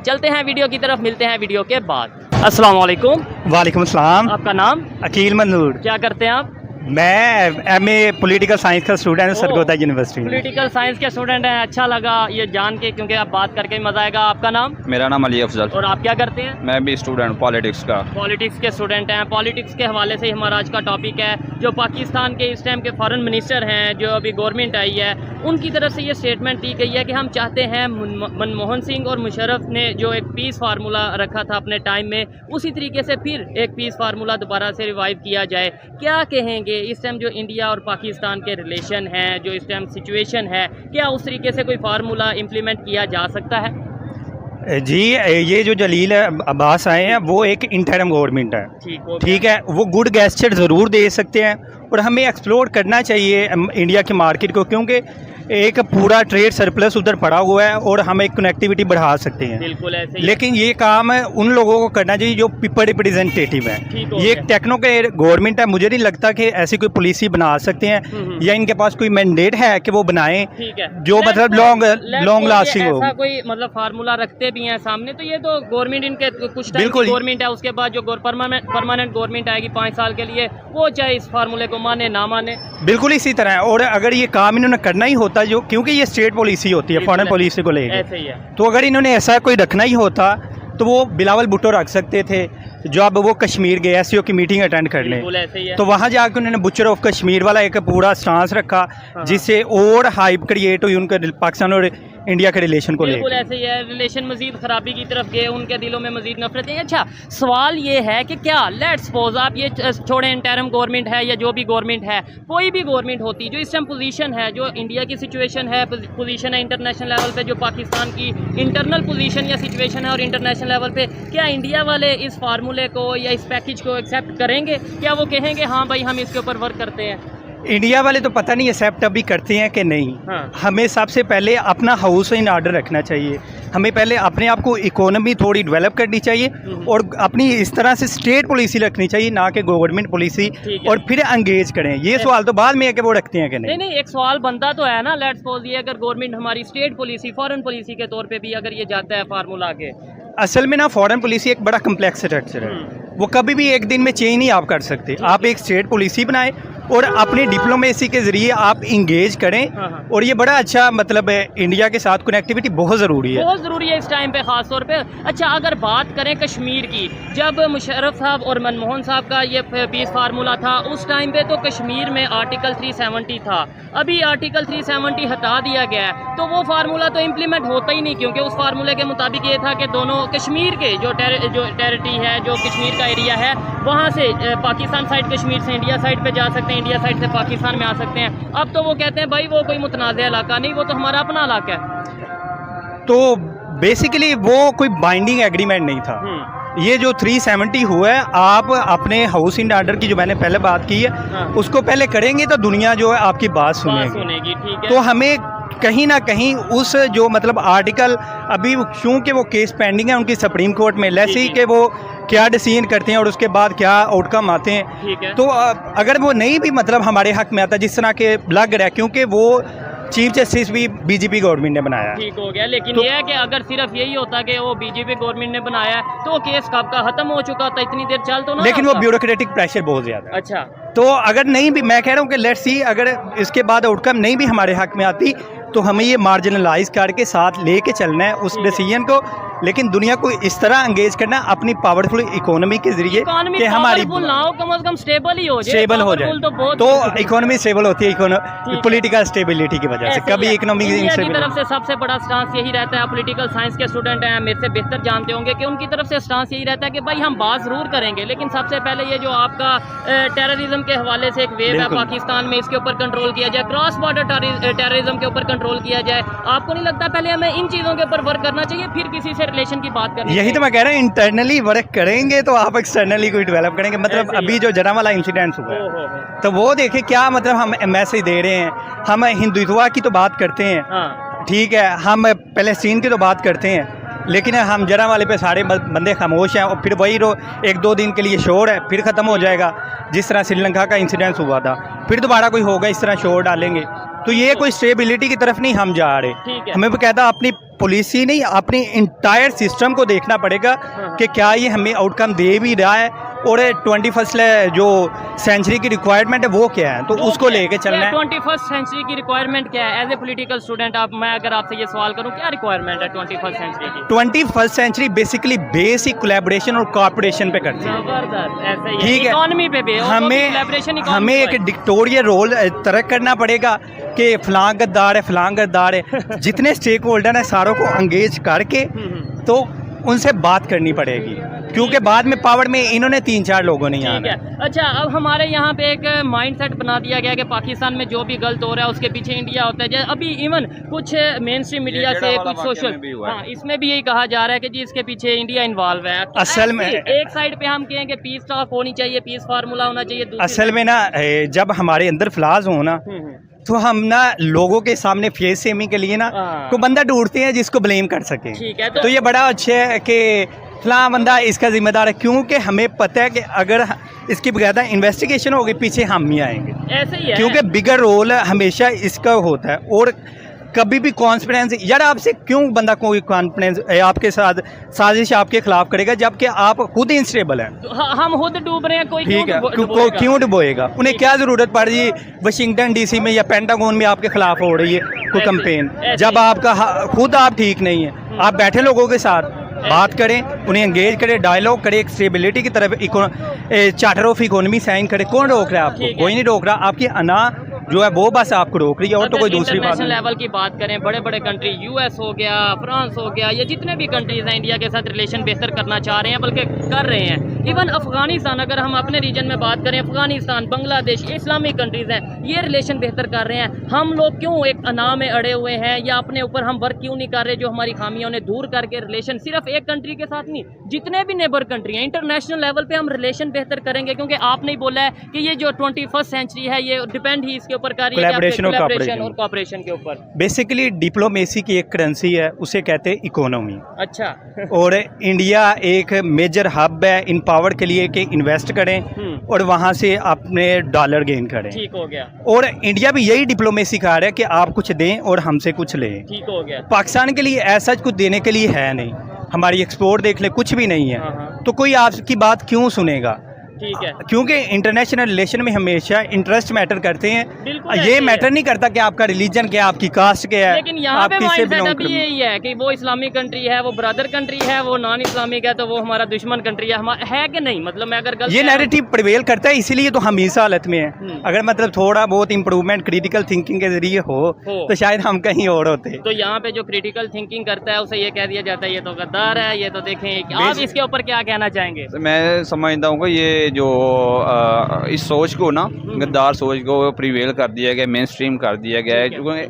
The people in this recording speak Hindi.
चलते हैं वीडियो की तरफ, मिलते हैं वीडियो के बाद। अस्सलाम वालेकुम। वालेकुम सलाम। आपका नाम? अकील मंजूर। क्या करते हैं आप? मैं एमए पॉलिटिकल साइंस का स्टूडेंट हूँ सरगोदा यूनिवर्सिटी में। पॉलिटिकल साइंस के स्टूडेंट हैं, अच्छा लगा ये जान के, क्योंकि आप बात करके मज़ा आएगा। आपका नाम? मेरा नाम अली अफजल। और आप क्या करते हैं? मैं भी स्टूडेंट पॉलिटिक्स का। पॉलिटिक्स के स्टूडेंट हैं। पॉलिटिक्स के हवाले से ही हमारा आज का टॉपिक है। जो पाकिस्तान के इस टाइम के फॉरेन मिनिस्टर हैं, जो अभी गवर्नमेंट आई है, उनकी तरफ से ये स्टेटमेंट दी गई है कि हम चाहते हैं मनमोहन सिंह और मुशर्रफ ने जो एक पीस फार्मूला रखा था अपने टाइम में, उसी तरीके से फिर एक पीस फार्मूला दोबारा से रिवाइव किया जाए। क्या कहेंगे इस टाइम जो इंडिया और पाकिस्तान के रिलेशन हैं, जो इस टाइम सिचुएशन है, क्या उस तरीके से कोई फार्मूला इम्प्लीमेंट किया जा सकता है? जी, ये जो जलील अब्बास आए हैं वो एक इंटरम गवर्नमेंट है, ठीक है। वो गुड गेस्चर ज़रूर दे सकते हैं और हमें एक्सप्लोर करना चाहिए इंडिया की मार्केट को, क्योंकि एक पूरा ट्रेड सरप्लस उधर पड़ा हुआ है और हम एक कनेक्टिविटी बढ़ा सकते हैं। बिल्कुल ऐसे ही। लेकिन ये काम उन लोगों को करना चाहिए जो पीपल रिप्रेजेंटेटिव है। ये एक टेक्नोक्रेट गवर्नमेंट है, मुझे नहीं लगता कि ऐसी कोई पॉलिसी बना सकते हैं या इनके पास कोई मैंडेट है कि वो बनाएं जो मतलब लॉन्ग लास्टिंग हो। ऐसा कोई मतलब फार्मूला रखते भी हैं सामने, तो ये तो गवर्नमेंट इनके कुछ टाइम की गवर्नमेंट है, उसके बाद जो परमानेंट गवर्नमेंट आएगी 5 साल के लिए, वो चाहे इस फार्मूले को माने ना माने। बिल्कुल इसी तरह है। और अगर ये काम इन्होंने करना ही होता जो, क्योंकि ये स्टेट पॉलिसी होती है फॉरेन पॉलिसी को लेकर, ऐसे ही है, तो अगर इन्होंने ऐसा कोई रखना ही होता तो वो बिलावल भुट्टो रख सकते थे, जब वो कश्मीर गए एससीओ की मीटिंग अटेंड करने, तो वहाँ जाकर उन्होंने बुचर ऑफ कश्मीर वाला एक पूरा स्टांस रखा, जिससे और हाइप क्रिएट हुई उनके पाकिस्तान और इंडिया के रिलेशन को लेकर। बिल्कुल ऐसे ही है, रिलेशन मजीद खराबी की तरफ गए, उनके दिलों में मजीद नफरत है। अच्छा, सवाल ये है कि क्या लेट्स सपोज आप ये छोड़े इंटरम गवर्नमेंट है या जो भी गवर्नमेंट है, कोई भी गवर्नमेंट होती जो इस टाइम पोजीशन है, जो इंडिया की सिचुएशन है, पोजीशन है इंटरनेशनल लेवल पे, जो पाकिस्तान की इंटरनल पोजीशन या सिचुएशन है और इंटरनेशनल लेवल पे, क्या इंडिया वाले इस फार्मूले को या इस पैकेज को एक्सेप्ट करेंगे? क्या वो कहेंगे हाँ भाई हम इसके ऊपर वर्क करते हैं? इंडिया वाले तो पता नहीं एक्सेप्ट अभी करते हैं कि नहीं। हमें सबसे पहले अपना हाउस इन ऑर्डर रखना चाहिए, हमें पहले अपने आप को इकोनॉमी थोड़ी डेवलप करनी चाहिए और अपनी इस तरह से स्टेट पॉलिसी रखनी चाहिए, ना कि गवर्नमेंट पॉलिसी, और फिर एंगेज करें। ये सवाल तो बाद में है कि वो रखते हैं कि नहीं। नहीं, एक सवाल बनता तो है ना, लेट्स सपोज ये अगर गवर्नमेंट हमारी स्टेट पॉलिसी फॉरेन पॉलिसी के तौर पर भी अगर ये जाता है फार्मूला के, असल में ना फॉरेन पॉलिसी एक बड़ा कम्प्लेक्स स्ट्रक्चर है, वो कभी भी एक दिन में चेंज नहीं आप कर सकते। आप एक स्टेट पॉलिसी बनाएं और अपनी डिप्लोमेसी के जरिए आप इंगेज करें, और ये बड़ा अच्छा मतलब है, इंडिया के साथ कनेक्टिविटी बहुत ज़रूरी है, बहुत ज़रूरी है इस टाइम पे ख़ास तौर पे। अच्छा, अगर बात करें कश्मीर की, जब मुशर्रफ साहब और मनमोहन साहब का ये पीस फार्मूला था, उस टाइम पे तो कश्मीर में आर्टिकल 370 था, अभी आर्टिकल 370 हटा दिया गया है, तो वो फार्मूला तो इम्प्लीमेंट होता ही नहीं, क्योंकि उस फार्मूले के मुताबिक ये था कि दोनों कश्मीर के जो टेरिटरी है, जो कश्मीर का एरिया है, वहाँ से पाकिस्तान साइड कश्मीर से इंडिया साइड पे जा सकते हैं, इंडिया साइड से पाकिस्तान में आ सकते हैं। अब तो वो कहते हैं भाई वो कोई मुतनाज़ इलाका नहीं, वो तो हमारा अपना इलाका है। तो बेसिकली वो कोई बाइंडिंग एग्रीमेंट नहीं था। ये जो 370 हुआ है, आप अपने हाउस इन ऑर्डर की जो मैंने पहले बात की है, उसको पहले करेंगे तो दुनिया जो है आपकी बात सुनेगी। ठीक है। तो हमें कहीं ना कहीं उस जो मतलब आर्टिकल अभी क्योंकि वो केस पेंडिंग है उनकी सुप्रीम कोर्ट में, लेसे ही कि वो क्या डिसीजन करते हैं और उसके बाद क्या आउटकम आते हैं, तो अगर वो नहीं भी मतलब हमारे हक में आता, जिस तरह के लग रहा है, क्योंकि वो चीफ जस्टिस भी बीजेपी गवर्नमेंट ने बनाया, ठीक हो गया। लेकिन तो, ये है कि अगर सिर्फ यही होता कि वो बीजेपी गवर्नमेंट ने बनाया है, तो वो केस कब का खत्म हो चुका था, इतनी देर चल तो ना। लेकिन वो ब्यूरोक्रेटिक प्रेशर बहुत ज्यादा। अच्छा, तो अगर नहीं भी, मैं कह रहा हूँ कि लेट्स सी, अगर इसके बाद आउटकम नहीं भी हमारे हक में आती, तो हमें ये मार्जिनलाइज करके साथ लेके चलना है उस डिसीजन को, लेकिन दुनिया को इस तरह एंगेज करना अपनी पावरफुल इकोनॉमी के जरिए कि हमारी कम से कम स्टेबल ही हो जाए, तो इकोनॉमी स्टेबल होती है पॉलिटिकल स्टेबिलिटी की वजह से। कभी इकोनॉमी की तरफ से सबसे बड़ा स्टांस यही रहता है, पॉलिटिकल साइंस के स्टूडेंट हैं, मेरे से बेहतर जानते होंगे कि उनकी तरफ से स्टांस यही रहता है कि भाई हम बात जरूर करेंगे, लेकिन सबसे पहले ये जो आपका टेररिज्म के हवाले से एक वेव है पाकिस्तान में, इसके ऊपर कंट्रोल किया जाए, क्रॉस बॉर्डर टेररिज्म के ऊपर कंट्रोल किया जाए। आपको नहीं लगता पहले हमें इन चीज़ों के ऊपर वर्क करना चाहिए, फिर किसी से रिलेशन की बात करनी? यही तो मैं कह रहा हूँ, इंटरनली वर्क करेंगे तो आप एक्सटर्नली कोई डेवलप करेंगे। मतलब अभी जो जरामला इंसिडेंट हुआ है, तो वो देखे क्या मतलब हम मैसेज दे रहे हैं। हम हिंदुत्व की तो बात करते हैं, ठीक है, हम पैलेस्टीन की तो बात करते हैं, लेकिन हम जरामले पे सारे बंदे खामोश हैं, और फिर वही 1-2 दिन के लिए शोर है, फिर ख़त्म हो जाएगा। जिस तरह श्रीलंका का इंसिडेंस हुआ था, फिर दोबारा कोई होगा इस तरह शोर डालेंगे, तो ये कोई स्टेबिलिटी की तरफ नहीं हम जा रहे। ठीक है। हमें बकायदा अपनी पुलिस ही नहीं, अपनी इंटायर सिस्टम को देखना पड़ेगा कि क्या ये हमें आउटकम दे भी रहा है, और 21st जो सेंचुरी की रिक्वायरमेंट है वो क्या है, तो उसको लेके चलना है। 21st सेंचुरी की रिक्वायरमेंट क्या है? एज ए पॉलिटिकल स्टूडेंट आप, मैं अगर आपसे ये सवाल करूं, क्या रिक्वायरमेंट है 21st सेंचुरी की? 21st सेंचुरी बेसिकली बेस ही कोलैबोरेशन और कॉर्पोरेशन पे करती है। जबरदस्त, ऐसे ही ठीक है। इकोनॉमी पे भी हमें एक डिक्टोरियल रोल तरक करना पड़ेगा कि फलां गद्दार है, फलां गद्दार है। जितने स्टेक होल्डर हैं सारों को एंगेज करके तो उनसे बात करनी पड़ेगी, क्योंकि बाद में पावर में इन्होंने 3-4 लोगों ने आना है। अच्छा, अब हमारे यहाँ पे एक माइंडसेट बना दिया गया कि पाकिस्तान में जो भी गलत हो रहा है उसके पीछे इंडिया होता है। जैसे अभी इवन कुछ मेन स्ट्रीम मीडिया से, कुछ सोशल, हाँ, इसमें भी यही कहा जा रहा है कि जी इसके पीछे इंडिया इन्वॉल्व है। असल में एक साइड पे हम कहें कि पीस टॉक होनी चाहिए, पीस फार्मूला होना चाहिए, असल में ना जब हमारे अंदर फ्लाज हो ना तो हम ना लोगों के सामने फेस सेमिंग के लिए ना को बंदा ढूंढते हैं जिसको ब्लेम कर सके। ठीक है, तो ये बड़ा अच्छा है कि फलां बंदा इसका जिम्मेदार है, क्योंकि हमें पता है कि अगर इसकी बकायदा इन्वेस्टिगेशन होगी पीछे हम ही आएंगे। ऐसे ही है, क्योंकि बिगर रोल हमेशा इसका होता है। और कभी भी कॉन्फिडेंस, यार आपसे क्यों बंदा कोई कॉन्फिडेंस आपके साथ साजिश आपके खिलाफ करेगा जबकि आप खुद इंस्टेबल हैं। हम खुद डूब रहे हैं, कोई ठीक है, क्यों डुबोएगा? उन्हें क्या ज़रूरत पड़ रही है वाशिंगटन डीसी में या पेंटागन में आपके खिलाफ हो रही है कोई कैंपेन, जब आपका खुद आप ठीक नहीं है। आप बैठे लोगों के साथ बात करें, उन्हें एंगेज करें, डायलॉग करें, एक स्टेबिलिटी की तरफ चार्टर ऑफ इकोनॉमी साइन करें। कौन रोक रहा है आपको? कोई नहीं रोक रहा। आपकी अना जो है वो बस आपको रोक रही है, और तो कोई दूसरी बात नहीं। लेवल की बात करें, बड़े बड़े कंट्री, यूएस हो गया, फ्रांस हो गया, ये जितने भी कंट्रीज हैं इंडिया के साथ रिलेशन बेहतर करना चाह रहे हैं, बल्कि कर रहे हैं। इवन अफगानिस्तान, अगर हम अपने रीजन में बात करें, अफगानिस्तान, बांग्लादेश, इस्लामिक कंट्रीज हैं, ये रिलेशन बेहतर कर रहे हैं। हम लोग क्यों एक अना में अड़े हुए हैं, या अपने ऊपर हम वर्क क्यों नहीं कर रहे जो हमारी खामियों ने दूर करके रिलेशन सिर्फ एक कंट्री के साथ नहीं, जितने भी नेबर कंट्री हैं, इंटरनेशनल लेवल पे हम रिलेशन बेहतर करेंगे। क्योंकि आपने ही बोला है कि ये जो 21st सेंचुरी है ये डिपेंड ही इसके ऊपर कर रही है, कोलैबोरेशन और कॉपरेशन के ऊपर। बेसिकली डिप्लोमेसी की एक करेंसी है, उसे कहते हैं इकोनॉमी। अच्छा। और इंडिया एक मेजर हब है इन पावर के लिए कि इन्वेस्ट करें और वहाँ से अपने डॉलर गेन करें। ठीक हो गया। और इंडिया भी यही डिप्लोमेसी का रहा है कि आप कुछ दें और हमसे कुछ लें। ठीक हो गया। पाकिस्तान के लिए ऐसा कुछ देने के लिए है नहीं, हमारी एक्सपोर्ट देख ले, कुछ भी नहीं है। तो कोई आपकी बात क्यों सुनेगा? ठीक है, क्योंकि इंटरनेशनल रिलेशन में हमेशा इंटरेस्ट मैटर करते हैं। ये मैटर नहीं करता कि आपका रिलीजन क्या, आपकी कास्ट क्या है, लेकिन यहाँ पे माइंडसेट अभी यही है कि वो इस्लामिक कंट्री है, वो ब्रदर कंट्री है, वो नॉन इस्लामिक है, तो वो हमारा दुश्मन कंट्री है कि नहीं? मतलब मैं अगर ये नैरेटिव प्रिवेल करता है, इसीलिए तो हम इस हालत में हैं। अगर मतलब थोड़ा बहुत इंप्रूवमेंट क्रिटिकल थिंकिंग के जरिए हो तो शायद हम कहीं और होते। तो यहाँ पे जो क्रिटिकल थिंकिंग करता है उसे ये कह दिया जाता है ये तो गद्दार है, ये तो देखें। आप इसके ऊपर क्या कहना चाहेंगे? मैं समझता हूँ कि ये जो इस सोच को ना, गद्दार सोच को प्रिवेल कर दिया गया, मेन स्ट्रीम कर दिया गया है। क्योंकि